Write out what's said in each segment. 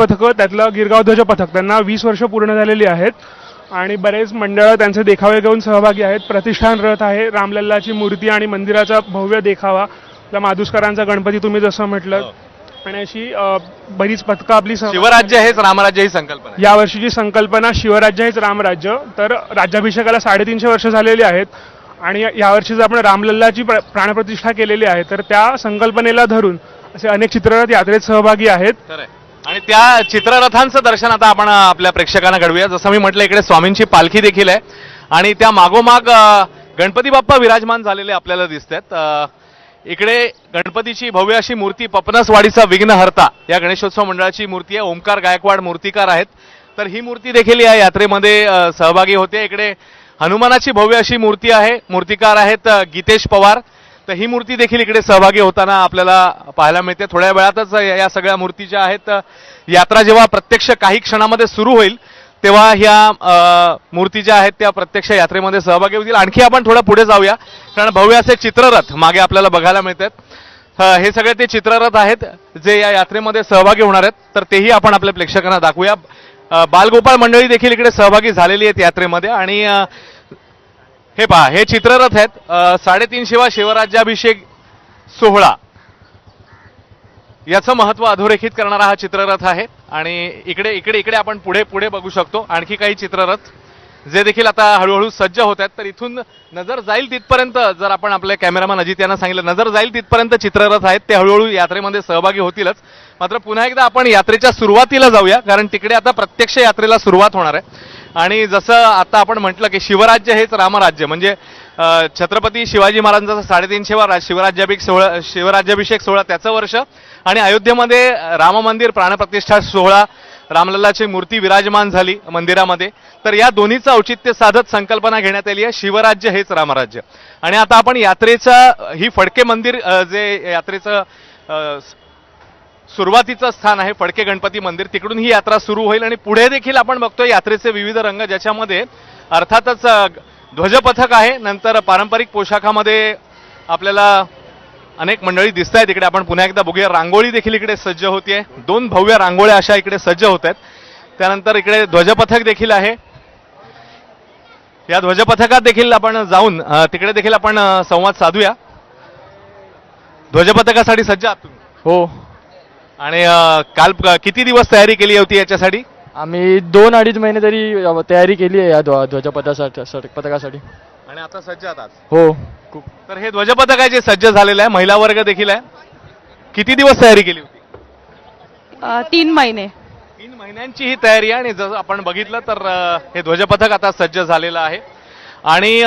पथकं, त्यातलं गिरगाव ध्वज पथक, त्यांना 20 वर्ष पूर्ण झालेली आहेत आणि बरेच मंडळं त्यांचे देखावे घेऊन सहभागी आहेत. प्रतिष्ठान रथ आहे, रामलल्लाची मूर्ती आणि मंदिराचा भव्य देखावा, त्या माधुस्करांचा गणपती तुम्ही जसं म्हटलं, आणि अशी बरीच पथकं आपली शिवराज्य हेच रामराज्य ही संकल्पना आहे. यावर्षीची संकल्पना शिवराज्य हेच रामराज्य. तर राज्याभिषेकाला 350 वर्ष झालेली आहेत आणि यावर्षीच आपण रामलल्लाची प्राणप्रतिष्ठा केलेली आहे. तर त्या संकल्पनेला धरून असे अनेक चित्ररथ यात्रेत सहभागी आहेत. आणि त्या चित्ररथांचं दर्शन आता आपण आपल्या प्रेक्षकांना घडवूया. जसं मी म्हटलं, इकडे स्वामींची पालखी देखील आहे आणि त्या मागोमाग गणपती बाप्पा विराजमान झालेले आपल्याला दिसत आहेत. इकडे गणपतीची भव्य अशी मूर्ती, पपनसवाडीचा विघ्नहर्ता या गणेशोत्सव मंडळाची मूर्ती आहे. ओंकार गायकवाड मूर्तिकार आहेत. तर ही मूर्ती देखील या यात्रेमध्ये सहभागी होते. इकडे हनुमानाची भव्य अशी मूर्ती आहे, मूर्तिकार आहेत गीतेश पवार. तर ही मूर्ती देखील इकडे सहभागी होताना आपल्याला पाहायला मिळते. थोड्या वेळातच या सगळ्या मूर्ती ज्या आहेत, यात्रा जेव्हा प्रत्यक्ष काही क्षणामध्ये सुरू होईल तेव्हा ह्या मूर्ती ज्या आहेत त्या प्रत्यक्ष यात्रेमध्ये सहभागी होतील. आणखी आपण थोडं पुढे जाऊया, कारण भव्य असे चित्ररथ मागे आपल्याला बघायला मिळतात. हे सगळे ते चित्ररथ आहेत जे या यात्रेमध्ये सहभागी होणार आहेत. तर तेही आपण आपल्या प्रेक्षकांना दाखवूया. बालगोपाळ मंडळी देखील इकडे सहभागी झालेली आहेत यात्रेमध्ये. आणि हे पहा, हे चित्ररथ आहेत. 350वा शिवराज्याभिषेक सोहळा याचं महत्व अधोरेखित करणारा हा चित्ररथ आहे. आणि इकडे इकडे इकडे आपण पुढे पुढे बघू शकतो आणखी काही चित्ररथ जे देखील आता हळूहळू सज्ज होत आहेत. तर इथून नजर जाईल तिथपर्यंत, जर आपण आपल्या कॅमेरामॅन अजित यांना सांगितलं नजर जाईल तिथपर्यंत चित्ररथ आहेत ते हळूहळू यात्रेमध्ये सहभागी होतीलच. मात्र पुन्हा एकदा आपण यात्रेच्या सुरुवातीला जाऊया, कारण तिकडे आता प्रत्यक्ष यात्रेला सुरुवात होणार आहे. आणि जसं आता आपण म्हटलं की शिवराज्य हेच रामराज्य, म्हणजे छत्रपती शिवाजी महाराजांचा 350वा शिवराज्याभिषेक सोहळा त्याचं वर्ष आणि अयोध्येमध्ये राम मंदिर प्राणप्रतिष्ठा सोहळा, रामलल्लाची मूर्ती विराजमान झाली मंदिरामध्ये. तर या दोन्हीचं औचित्य साधत संकल्पना घेण्यात आली आहे, शिवराज्य हेच रामराज्य. आणि आता आपण यात्रेचं ही फडके मंदिर जे यात्रेचं सुरुवातीचं स्थान आहे, फडके गणपती मंदिर, तिकडून ही यात्रा सुरू होईल. आणि पुढे देखील आपण बघतोय यात्रेचे विविध रंग, ज्याच्यामध्ये अर्थातच ध्वजपथक आहे, नंतर पारंपरिक पोशाखामध्ये आपल्याला अनेक मंडळी दिसत आहेत. इकडे आपण पुन्हा एकदा बघूया, रांगोळी देखील इकडे सज्ज होतीये. 2 भव्य रांगोळ्या अशा इकडे सज्ज होत आहेत. त्यानंतर इकडे ध्वजपथक देखील आहे. या ध्वजपथकात देखील आपण जाऊन तिकडे देखील आपण संवाद साधूया. ध्वजपथकासाठी सज्ज आहात तुम्ही? हो. आणि काल किती दिवस तयारी केली होती याच्यासाठी? आम्ही 2-2.5 महिने तरी तयारी केली आहे या ध्वजपथकासाठी. आणि आता सज्ज आहात? हो. तर हे ध्वजपथक आहे जे सज्ज झालेलं आहे, महिला वर्ग देखील आहे. किती दिवस तयारी केली होती? 3 महिने. 3 महिन्यांची ही तयारी आहे. आणि जसं आपण बघितलं तर हे ध्वजपथक आता सज्ज झालेलं आहे. आणि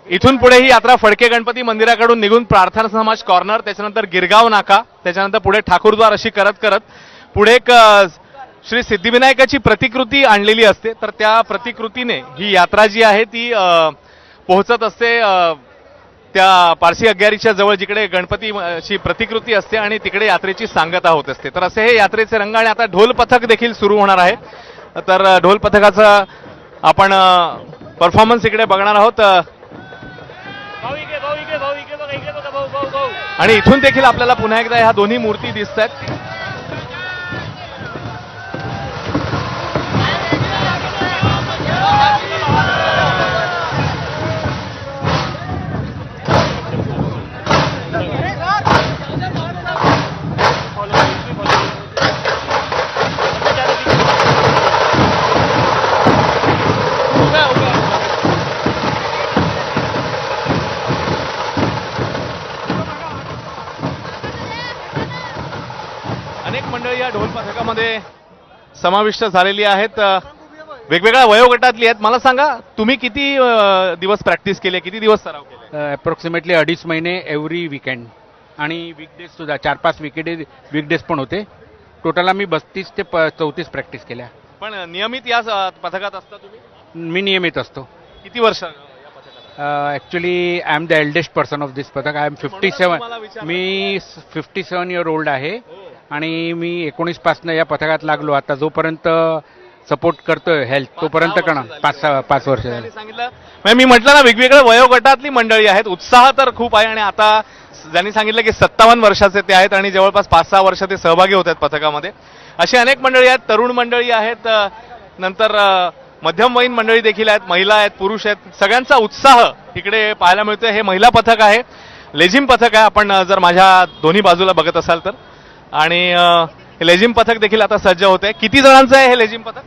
इथून पुढे ही यात्रा फडके गणपती मंदिराकडून निघून प्रार्थना समाज कॉर्नर, त्याच्यानंतर गिरगाव नाका, त्याच्यानंतर पुढे ठाकूरद्वार अशी करत करत पुढे एक श्री सिद्धिविनायकाची प्रतिकृती आणलेली असते. तर त्या प्रतिकृतीने ही यात्रा जी आहे ती पोहोचत असते त्या पारसी अग्यारीच्या जवळ, जिकडे गणपतीची प्रतिकृती असते आणि तिकडे यात्रेची सांगता होत असते. तर असे हे यात्रेचे रंग. आणि आता ढोल पथक देखील सुरू होणार आहे. तर ढोल पथकाचा आपण परफॉर्मन्स इकडे बघणार आहोत. आणि इथून देखील आपल्याला पुन्हा एकदा ह्या दोन्ही मूर्ती दिसत आहेत. अनेक मंडळी या ढोल पथकामध्ये समाविष्ट झालेली आहेत, वेगवेगळ्या वयोगटातली आहेत. मला सांगा, तुम्ही किती दिवस प्रॅक्टिस केली, किती दिवस सराव केला? अप्रॉक्सिमेटली 2.5 महिने एव्हरी वीकेंड. आणि वीकडेज सुद्धा 4-5 वीकडेज पण होते. टोटल आम्ही 32 ते 34 प्रॅक्टिस केल्या. पण नियमित या पथकात असता तुम्ही? मी नियमित असतो. किती वर्ष? Actually I am the eldest person of this पथक. I am 57. मी 57 year old आहे. आणि मी 19 पासून या पथकात लागलो. आता जोपर्यंत सपोर्ट करतोय हेल्थ तोपर्यंत करणार. 5 वर्ष झाले. सांगितलं मी म्हटलं ना, वेगवेगळ्या वयोगटातली मंडळी आहेत. उत्साह तर खूप आहे. आणि आता ज्यांनी सांगितलं की 57 वर्षाचे ते आहेत आणि जवळपास 5-6 वर्ष ते सहभागी होत आहेत पथकामध्ये. अशी अनेक मंडळी आहेत, तरुण मंडळी आहेत, नंतर मध्यमवयीन मंडळी देखील आहेत, महिला आहेत, पुरुष आहेत. सगळ्यांचा उत्साह इकडे पाहायला मिळतोय. हे महिला पथक आहे, लेझिम पथक आहे. आपण जर माझ्या दोन्ही बाजूला बघत असाल तर, आणि हे लेझिम पथक देखील आता सज्ज होत आहे. किती जणांचं आहे हे लेझिम पथक?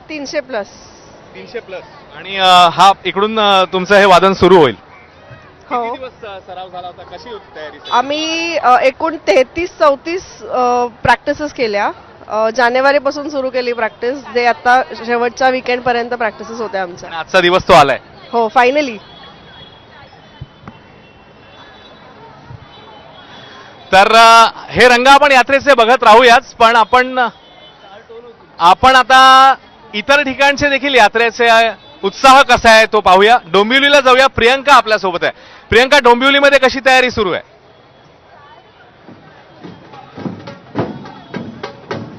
300+. 300+. आणि हा इकडून तुमचं हे वादन सुरू होईल. हो. किती दिवस सराव झाला होता? कशी होती तयारी? आम्ही एकूण 33-34 प्रॅक्टिसेस केल्या. जानेवारीपासून सुरू केली प्रॅक्टिस, जे आता शेवटच्या वीकेंड पर्यंत प्रॅक्टिसेस होत्या आमच्या. आणि आजचा दिवस तो आलाय. हो, फायनली. तर हे रंग आपण यात्रेचे बघत राहूयाच, पण आपण आता इतर ठिकाणचे देखील यात्रेचे उत्साह कसा आहे तो पाहूया. डोंबिवलीला जाऊया. प्रियंका आपल्यासोबत आहे. प्रियंका, डोंबिवलीमध्ये कशी तयारी सुरू आहे?